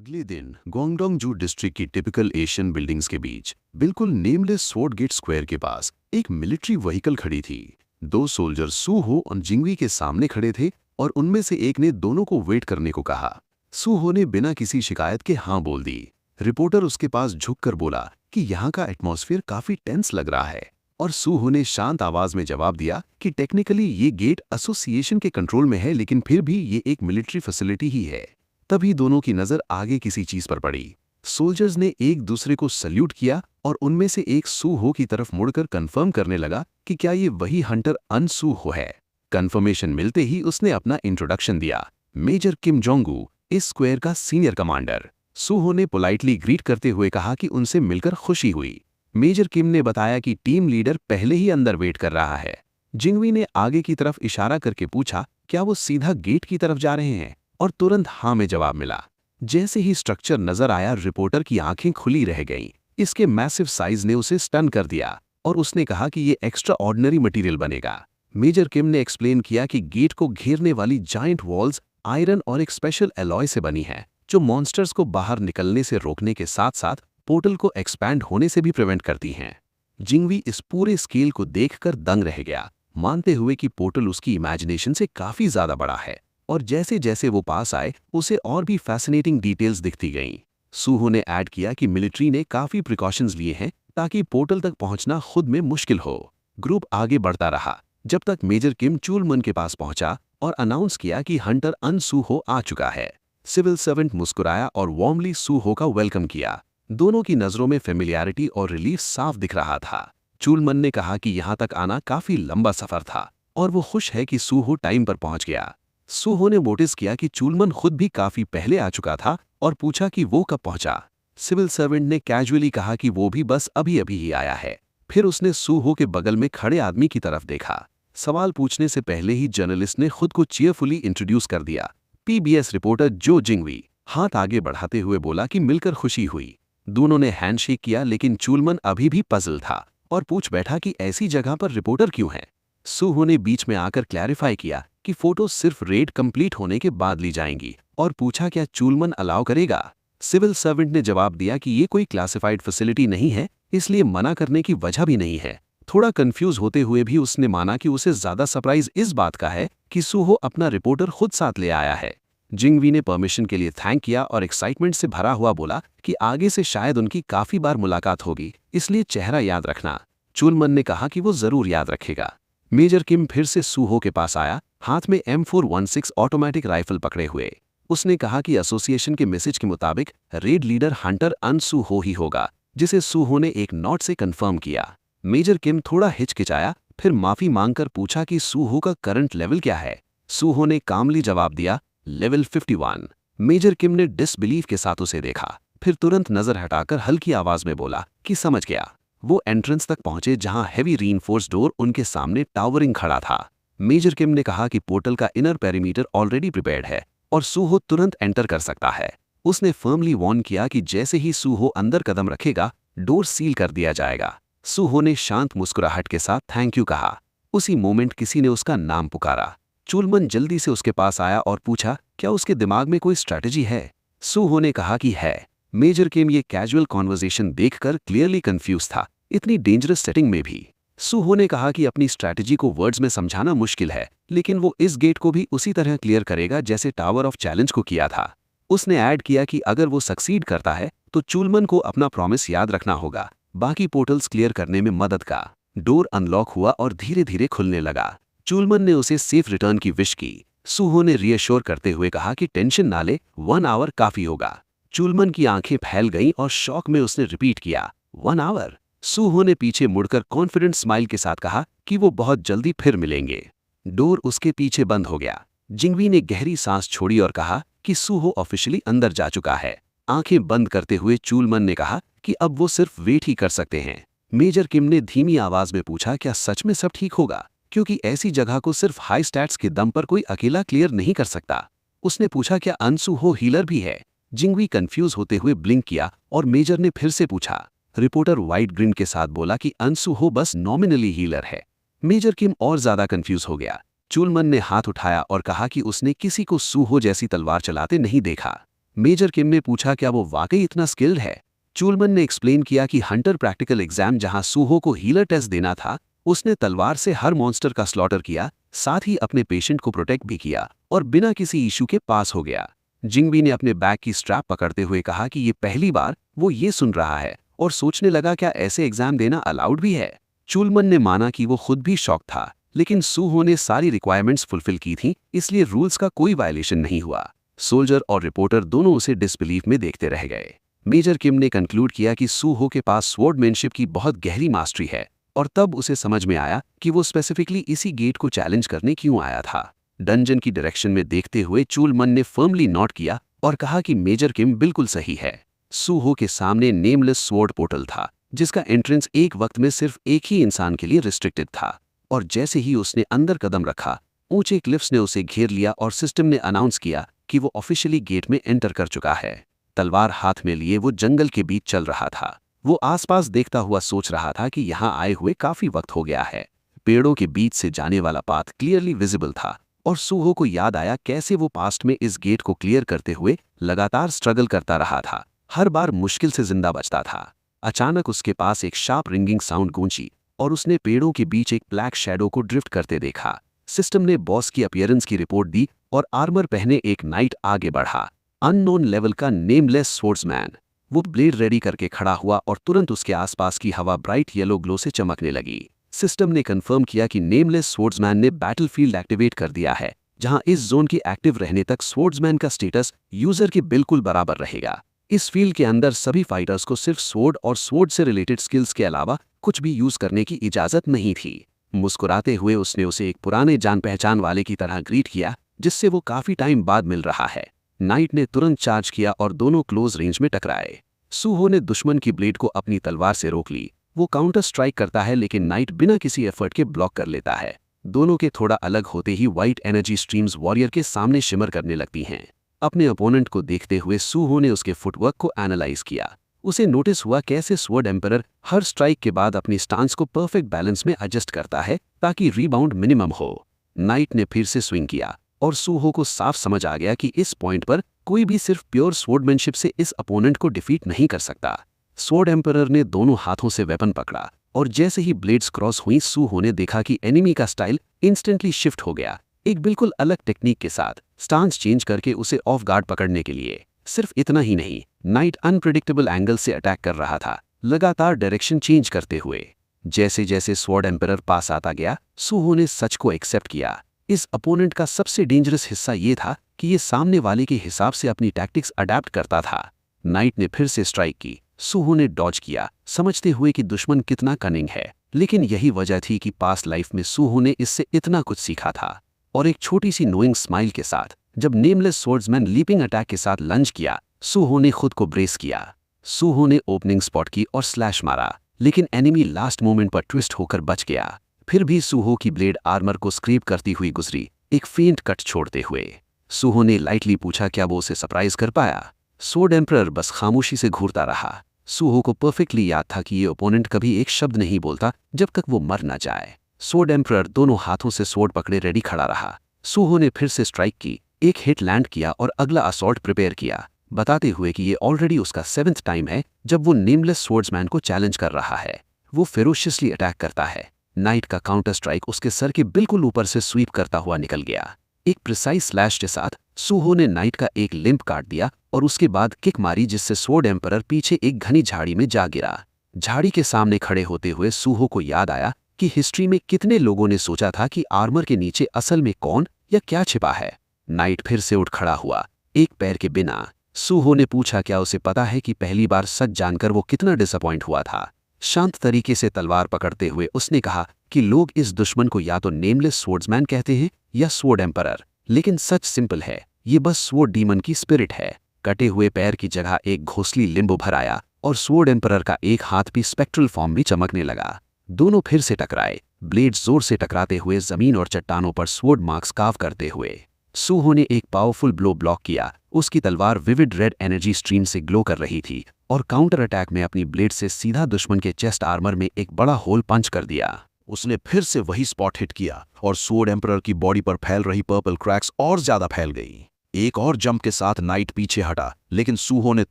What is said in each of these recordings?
अगले दिन गोंगडोंगजू डिस्ट्रिक्ट की टिपिकल एशियन बिल्डिंग्स के बीच बिल्कुल नेमलेस स्वॉर्ड गेट स्क्वायर के पास एक मिलिट्री व्हीकल खड़ी थी। दो सोल्जर सू हो और जिंगवी के सामने खड़े थे और उनमें से एक ने दोनों को वेट करने को कहा। सू हो ने बिना किसी शिकायत के हाँ बोल दी। रिपोर्टर उसके पास झुककर बोला कि यहाँ का एटमॉस्फेयर काफी टेंस लग रहा है और सू हो ने शांत आवाज में जवाब दिया कि टेक्निकली ये गेट एसोसिएशन के कंट्रोल में है, लेकिन फिर भी ये एक मिलिट्री फैसिलिटी ही है। तभी दोनों की नजर आगे किसी चीज पर पड़ी। सोल्जर्स ने एक दूसरे को सल्यूट किया और उनमें से एक सू हो की तरफ मुड़कर कंफर्म करने लगा कि क्या ये वही हंटर अन सू हो है। कंफर्मेशन मिलते ही उसने अपना इंट्रोडक्शन दिया, मेजर किम जोंगू, इस स्क्वायर का सीनियर कमांडर। सू हो ने पोलाइटली ग्रीट करते हुए कहा कि उनसे मिलकर खुशी हुई। मेजर किम ने बताया कि टीम लीडर पहले ही अंदर वेट कर रहा है। जिंगवी ने आगे की तरफ इशारा करके पूछा, क्या वो सीधा गेट की तरफ जा रहे हैं, और तुरंत हाँ में जवाब मिला। जैसे ही स्ट्रक्चर नजर आया, रिपोर्टर की आंखें खुली रह गईं। इसके मैसिव साइज ने उसे स्टन कर दिया और उसने कहा कि ये एक्स्ट्रा ऑर्डिनरी मटेरियल बनेगा। मेजर किम ने एक्सप्लेन किया कि गेट को घेरने वाली जायंट वॉल्स आयरन और एक स्पेशल एलॉय से बनी है, जो मॉन्स्टर्स को बाहर निकलने से रोकने के साथ साथ पोर्टल को एक्सपैंड होने से भी प्रिवेंट करती हैं। जिंगवी इस पूरे स्केल को देखकर दंग रह गया, मानते हुए कि पोर्टल उसकी इमेजिनेशन से काफी ज्यादा बड़ा है। और जैसे जैसे वो पास आए, उसे और भी फैसिनेटिंग डिटेल्स दिखती गईं। सू हो ने ऐड किया कि मिलिट्री ने काफी प्रिकॉशंस लिए हैं ताकि पोर्टल तक पहुंचना खुद में मुश्किल हो। ग्रुप आगे बढ़ता रहा जब तक मेजर किम चुलमन के पास पहुंचा और अनाउंस किया कि हंटर अन सू हो आ चुका है। सिविल सर्वेंट मुस्कुराया और वार्मली सू हो का वेलकम किया। दोनों की नजरों में फेमिलियरिटी और रिलीफ साफ दिख रहा था। चुलमन ने कहा कि यहां तक आना काफी लंबा सफर था और वो खुश है कि सू हो टाइम पर पहुंच गया। सू हो ने नोटिस किया कि चुलमन खुद भी काफी पहले आ चुका था और पूछा कि वो कब पहुंचा। सिविल सर्वेंट ने कैजुअली कहा कि वो भी बस अभी अभी ही आया है। फिर उसने सू हो के बगल में खड़े आदमी की तरफ देखा। सवाल पूछने से पहले ही जर्नलिस्ट ने खुद को चीयरफुली इंट्रोड्यूस कर दिया, पीबीएस रिपोर्टर जो जिंगवी। हाथ आगे बढ़ाते हुए बोला कि मिलकर खुशी हुई। दोनों ने हैंडशेक किया, लेकिन चुलमन अभी भी पजल था और पूछ बैठा कि ऐसी जगह पर रिपोर्टर क्यों है। सू हो ने बीच में आकर क्लैरिफाई किया कि फोटो सिर्फ रेड कंप्लीट होने के बाद ली जाएंगी और पूछा क्या चुलमन अलाउ करेगा। सिविल सर्वेंट ने जवाब दिया कि ये कोई क्लासिफाइड फैसिलिटी नहीं है, इसलिए मना करने की वजह भी नहीं है। थोड़ा कंफ्यूज होते हुए भी उसने माना कि उसे ज्यादा सरप्राइज इस बात का है कि सू हो अपना रिपोर्टर खुद साथ ले आया है। जिंगवी ने परमिशन के लिए थैंक किया और एक्साइटमेंट से भरा हुआ बोला कि आगे से शायद उनकी काफी बार मुलाकात होगी, इसलिए चेहरा याद रखना। चुलमन ने कहा कि वो जरूर याद रखेगा। मेजर किम फिर से सू हो के पास आया, हाथ में M416 ऑटोमेटिक राइफल पकड़े हुए। उसने कहा कि एसोसिएशन के मैसेज के मुताबिक रेड लीडर हंटर अन सू हो ही होगा, जिसे सू हो ने एक नोट से कंफर्म किया। मेजर किम थोड़ा हिचकिचाया, फिर माफी मांगकर पूछा कि सू हो का करंट लेवल क्या है। सू हो ने कामली जवाब दिया, लेवल 51। मेजर किम ने डिसबिलीफ के साथ उसे देखा, फिर तुरंत नजर हटाकर हल्की आवाज में बोला कि समझ गया। वो एंट्रेंस तक पहुंचे जहां हेवी रीइंफोर्स डोर उनके सामने टावरिंग खड़ा था। मेजर किम ने कहा कि पोर्टल का इनर पेरीमीटर ऑलरेडी प्रिपेयर्ड है और सू हो तुरंत एंटर कर सकता है। उसने फर्मली वार्न किया कि जैसे ही सू हो अंदर कदम रखेगा, डोर सील कर दिया जाएगा। सू हो ने शांत मुस्कुराहट के साथ थैंक यू कहा। उसी मोमेंट किसी ने उसका नाम पुकारा। चुलमन जल्दी से उसके पास आया और पूछा, क्या उसके दिमाग में कोई स्ट्रैटेजी है। सू हो ने कहा कि है। मेजर किम ये कैजुअल कॉन्वर्सेशन देखकर क्लियरली कंफ्यूज था, इतनी डेंजरस सेटिंग में भी। सू हो ने कहा कि अपनी स्ट्रैटेजी को वर्ड्स में समझाना मुश्किल है, लेकिन वो इस गेट को भी उसी तरह क्लियर करेगा जैसे टावर ऑफ चैलेंज को किया था। उसने ऐड किया कि अगर वो सक्सीड करता है तो चुलमन को अपना प्रॉमिस याद रखना होगा, बाकी पोर्टल्स क्लियर करने में मदद का। डोर अनलॉक हुआ और धीरे धीरे खुलने लगा। चुलमन ने उसे सेफ रिटर्न की विश की। सू हो ने रीअश्योर करते हुए कहा कि टेंशन ना ले, 1 आवर काफी होगा। चुलमन की आंखें फैल गईं और शॉक में उसने रिपीट किया, 1 आवर। सू हो ने पीछे मुड़कर कॉन्फिडेंट स्माइल के साथ कहा कि वो बहुत जल्दी फिर मिलेंगे। डोर उसके पीछे बंद हो गया। जिंगवी ने गहरी सांस छोड़ी और कहा कि सू हो ऑफिशियली अंदर जा चुका है। आंखें बंद करते हुए चुलमन ने कहा कि अब वो सिर्फ वेट ही कर सकते हैं। मेजर किम ने धीमी आवाज में पूछा, क्या सच में सब ठीक होगा, क्योंकि ऐसी जगह को सिर्फ हाई स्टैट्स के दम पर कोई अकेला क्लियर नहीं कर सकता। उसने पूछा, क्या अन सू हो हीलर भी है। जिंगवी कंफ्यूज होते हुए ब्लिंक किया और मेजर ने फिर से पूछा। रिपोर्टर वाइट ग्रिन के साथ बोला कि अन सू हो बस नॉमिनली हीलर है। मेजर किम और ज्यादा कंफ्यूज हो गया। चुलमन ने हाथ उठाया और कहा कि उसने किसी को सू हो जैसी तलवार चलाते नहीं देखा। मेजर किम ने पूछा क्या वो वाकई इतना स्किल्ड है। चुलमन ने एक्सप्लेन किया कि हंटर प्रैक्टिकल एग्जाम जहां सूहो को हीलर टेस्ट देना था, उसने तलवार से हर मॉन्स्टर का स्लॉटर किया, साथ ही अपने पेशेंट को प्रोटेक्ट भी किया और बिना किसी इशू के पास हो गया। जिंगबी ने अपने बैग की स्ट्रैप पकड़ते हुए कहा कि ये पहली बार वो ये सुन रहा है और सोचने लगा क्या ऐसे एग्जाम देना अलाउड भी है। चुलमन ने माना कि वो खुद भी शॉक था, लेकिन सूहो ने सारी रिक्वायरमेंट्स फुलफिल की थी, इसलिए रूल्स का कोई वायलेशन नहीं हुआ। सोल्जर और रिपोर्टर दोनों उसे डिसबिलीफ में देखते रह गए। मेजर किम ने कंक्लूड किया कि सूहो के पास स्वॉर्डमैनशिप की बहुत गहरी मास्टरी है और तब उसे समझ में आया कि वो स्पेसिफिकली इसी गेट को चैलेंज करने क्यों आया था। डंजन की डायरेक्शन में देखते हुए चुलमन ने फर्मली नोट किया और कहा कि मेजर किम बिल्कुल सही है। सूहो के सामने नेमलेस स्वॉर्ड पोर्टल था, जिसका एंट्रेंस एक वक्त में सिर्फ एक ही इंसान के लिए रिस्ट्रिक्टेड था, और जैसे ही उसने अंदर कदम रखा, ऊंचे क्लिफ्स ने उसे घेर लिया और सिस्टम ने अनाउंस किया कि वो ऑफिशियली गेट में एंटर कर चुका है। तलवार हाथ में लिए वो जंगल के बीच चल रहा था। वो आसपास देखता हुआ सोच रहा था कि यहाँ आए हुए काफी वक्त हो गया है। पेड़ों के बीच से जाने वाला पाथ क्लियरली विजिबल था और सूहो को याद आया कैसे वो पास्ट में इस गेट को क्लियर करते हुए लगातार स्ट्रगल करता रहा था, हर बार मुश्किल से जिंदा बचता था। अचानक उसके पास एक शार्प रिंगिंग साउंड गूंजी और उसने पेड़ों के बीच एक ब्लैक शैडो को ड्रिफ्ट करते देखा। सिस्टम ने बॉस की अपीयरेंस की रिपोर्ट दी और आर्मर पहने एक नाइट आगे बढ़ा, अननोन लेवल का नेमलेस स्वॉर्ड्समैन। वो ब्लेड रेडी करके खड़ा हुआ और तुरंत उसके आसपास की हवा ब्राइट येलो ग्लो से चमकने लगी। सिस्टम ने कंफर्म किया कि नेमलेस स्वॉर्ड्समैन ने बैटलफील्ड एक्टिवेट कर दिया है, जहां इस जोन के एक्टिव रहने तक स्वॉर्ड्समैन का स्टेटस यूजर के बिल्कुल बराबर रहेगा। इस फील्ड के अंदर सभी फाइटर्स को सिर्फ स्वॉर्ड और स्वॉर्ड से रिलेटेड स्किल्स के अलावा कुछ भी यूज करने की इजाजत नहीं थी। मुस्कुराते हुए उसने उसे एक पुराने जान पहचान वाले की तरह ग्रीट किया, जिससे वो काफी टाइम बाद मिल रहा है। नाइट ने तुरंत चार्ज किया और दोनों क्लोज रेंज में टकराए। सूहो ने दुश्मन की ब्लेड को अपनी तलवार से रोक ली। वो काउंटर स्ट्राइक करता है, लेकिन नाइट बिना किसी एफर्ट के ब्लॉक कर लेता है। दोनों के थोड़ा अलग होते ही व्हाइट एनर्जी स्ट्रीम्स वॉरियर के सामने शिमर करने लगती हैं। अपने अपोनेंट को देखते हुए सूहो ने उसके फुटवर्क को एनालाइज किया। उसे नोटिस हुआ कैसे स्वॉर्ड एम्परर हर स्ट्राइक के बाद अपनी स्टांस को परफेक्ट बैलेंस में एडजस्ट करता है ताकि रीबाउंड मिनिमम हो। नाइट ने फिर से स्विंग किया और सूहो को साफ समझ आ गया कि इस पॉइंट पर कोई भी सिर्फ प्योर स्वॉर्डमैनशिप से इस अपोनेंट को डिफीट नहीं कर सकता। स्वॉर्ड एम्परर ने दोनों हाथों से वेपन पकड़ा और जैसे ही ब्लेड्स क्रॉस हुई, सूहो ने देखा कि एनिमी का स्टाइल इंस्टेंटली शिफ्ट हो गया, एक बिल्कुल अलग टेक्निक के साथ, स्टांस चेंज करके उसे ऑफ गार्ड पकड़ने के लिए। सिर्फ इतना ही नहीं, नाइट अनप्रेडिक्टेबल एंगल से अटैक कर रहा था, लगातार डायरेक्शन चेंज करते हुए। जैसे जैसे स्वॉर्ड एम्परर पास आता गया, सूहो ने सच को एक्सेप्ट किया। इस अपोनेंट का सबसे डेंजरस हिस्सा ये था कि ये सामने वाले के हिसाब से अपनी टैक्टिक्स अडेप्ट करता था। नाइट ने फिर से स्ट्राइक की, सूहो ने डॉज किया, समझते हुए कि दुश्मन कितना कनिंग है, लेकिन यही वजह थी कि पास्ट लाइफ में सूहो ने इससे इतना कुछ सीखा था। और एक छोटी सी नोइंग स्माइल के साथ जब नेमलेस स्वॉर्ड्समैन लीपिंग अटैक के साथ लंच किया, सूहो ने खुद को ब्रेस किया। सूहो ने ओपनिंग स्पॉट की और स्लैश मारा, लेकिन एनिमी लास्ट मोमेंट पर ट्विस्ट होकर बच गया। फिर भी सूहो की ब्लेड आर्मर को स्क्रेप करती हुई गुजरी, एक फेंट कट छोड़ते हुए। सूहो ने लाइटली पूछा क्या वो उसे सरप्राइज कर पाया। स्वॉर्ड एम्परर बस खामोशी से घूरता रहा। सूहो को परफेक्टली याद था कि ये ओपोनेंट कभी एक शब्द नहीं बोलता जब तक वो मर ना जाए। स्वॉर्ड एम्परर दोनों हाथों से स्वॉर्ड पकड़े रेडी खड़ा रहा। सूहो ने फिर से स्ट्राइक की, एक हिट लैंड किया और अगला असॉल्ट प्रिपेयर किया, बताते हुए कि ये ऑलरेडी उसका 7th टाइम है जब वो नेमलेस स्वॉर्ड्समैन को चैलेंज कर रहा है। वो फेरोशियसली अटैक करता है। नाइट का काउंटर स्ट्राइक उसके सर के बिल्कुल ऊपर से स्वीप करता हुआ निकल गया। एक प्रिसाइज स्लैश के साथ सूहो ने नाइट का एक लिंप काट दिया और उसके बाद किक मारी, जिससे स्वॉर्ड एम्परर पीछे एक घनी झाड़ी में जा गिरा। झाड़ी के सामने खड़े होते हुए सूहो को याद आया कि हिस्ट्री में कितने लोगों ने सोचा था कि आर्मर के नीचे असल में कौन या क्या छिपा है। नाइट फिर से उठ खड़ा हुआ, एक पैर के बिना। सूहो ने पूछा क्या उसे पता है कि पहली बार सच जानकर वो कितना डिसअपॉइंट हुआ था। शांत तरीके से तलवार पकड़ते हुए उसने कहा कि लोग इस दुश्मन को या तो नेमलेस स्वॉर्ड्समैन कहते हैं या स्वॉर्ड एम्परर, लेकिन सच सिंपल है, ये बस स्वॉर्ड डीमन की स्पिरिट है। कटे हुए पैर की जगह एक घोंसली लिंब उभर आया और स्वॉर्ड एम्परर का एक हाथ भी स्पेक्ट्रल फॉर्म में चमकने लगा। दोनों फिर से टकराए, ब्लेड जोर से टकराते हुए जमीन और चट्टानों पर स्वॉर्ड मार्क्स कार्व करते हुए। सूहो ने एक पावरफुल ब्लो ब्लॉक किया। उसकी तलवार विविड रेड एनर्जी स्ट्रीम से ग्लो कर रही थी और काउंटर अटैक में अपनी ब्लेड से सीधा दुश्मन के चेस्ट आर्मर में एक बड़ा होल पंच कर दिया। उसने फिर से वही स्पॉट हिट किया और स्वॉर्ड एम्परर की बॉडी पर फैल रही पर्पल क्रैक्स और ज्यादा फैल गई। एक और जंप के साथ नाइट पीछे हटा, लेकिन सूहो ने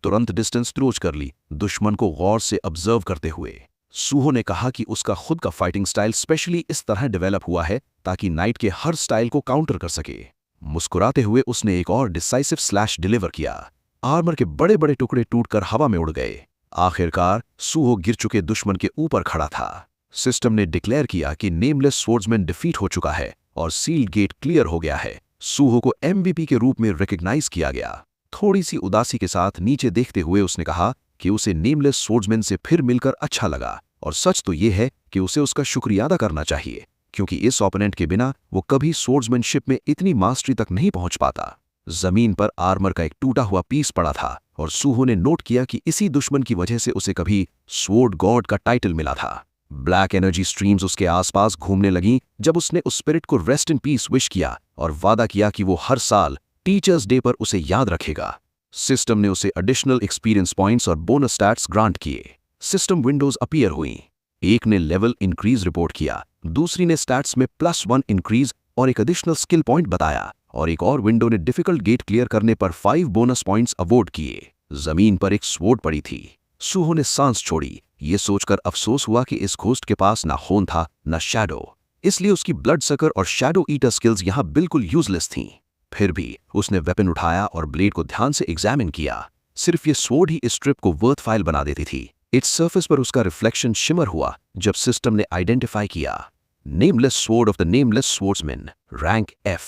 तुरंत डिस्टेंस क्लोज कर ली, दुश्मन को गौर से ऑब्जर्व करते हुए। सूहो ने कहा कि उसका खुद का फाइटिंग स्टाइल स्पेशली इस तरह डेवलप हुआ है ताकि नाइट के हर स्टाइल को काउंटर कर सके। मुस्कुराते हुए उसने एक और डिसाइसिव स्लैश डिलीवर किया। आर्मर के बड़े बड़े टुकड़े टूटकर हवा में उड़ गए। आखिरकार सूहो गिर चुके दुश्मन के ऊपर खड़ा था। सिस्टम ने डिक्लेयर किया कि नेमलेस स्वॉर्ड्समैन डिफीट हो चुका है और सील्ड गेट क्लियर हो गया है। सूहो को एमवीपी के रूप में रिकॉग्नाइज किया गया। थोड़ी सी उदासी के साथ नीचे देखते हुए उसने कहा कि उसे नेमलेस स्वॉर्ड्समैन से फिर मिलकर अच्छा लगा, और सच तो यह है कि उसे उसका शुक्रिया अदा करना चाहिए, क्योंकि इस ओपोनेंट के बिना वो कभी स्वॉर्ड्समैनशिप में इतनी मास्टरी तक नहीं पहुंच पाता। जमीन पर आर्मर का एक टूटा हुआ पीस पड़ा था और सूहो ने नोट किया कि इसी दुश्मन की वजह से उसे कभी स्वॉर्ड गॉड का टाइटल मिला था। ब्लैक एनर्जी स्ट्रीम्स उसके आसपास घूमने लगीं जब उसने उस स्पिरिट को रेस्ट इन पीस विश किया और वादा किया कि वो हर साल टीचर्स डे पर उसे याद रखेगा। सिस्टम ने उसे एडिशनल एक्सपीरियंस पॉइंट्स और बोनस स्टैट्स ग्रांट किए। सिस्टम विंडोज अपीयर हुई। एक ने लेवल इंक्रीज रिपोर्ट किया, दूसरी ने स्टैट्स में +1 इंक्रीज और एक एडिशनल स्किल पॉइंट बताया, और एक और विंडो ने डिफिकल्ट गेट क्लियर करने पर 5 बोनस पॉइंट्स अवॉर्ड किए। जमीन पर एक स्वॉर्ड पड़ी थी। सूहो ने सांस छोड़ी। ये सोचकर अफसोस हुआ कि इस घोस्ट के पास ना होन था ना शैडो, इसलिए उसकी ब्लड सकर और शैडो ईटर स्किल्स यहां बिल्कुल यूजलेस थीं। फिर भी उसने वेपन उठाया और ब्लेड को ध्यान से एग्जामिन किया। सिर्फ ये स्वॉर्ड ही इस ट्रिप को वर्थफाइल बना देती थी। इट्स सरफेस पर उसका रिफ्लेक्शन शिमर हुआ जब सिस्टम ने आइडेंटिफाई किया, nameless sword of the nameless swordsman, rank F।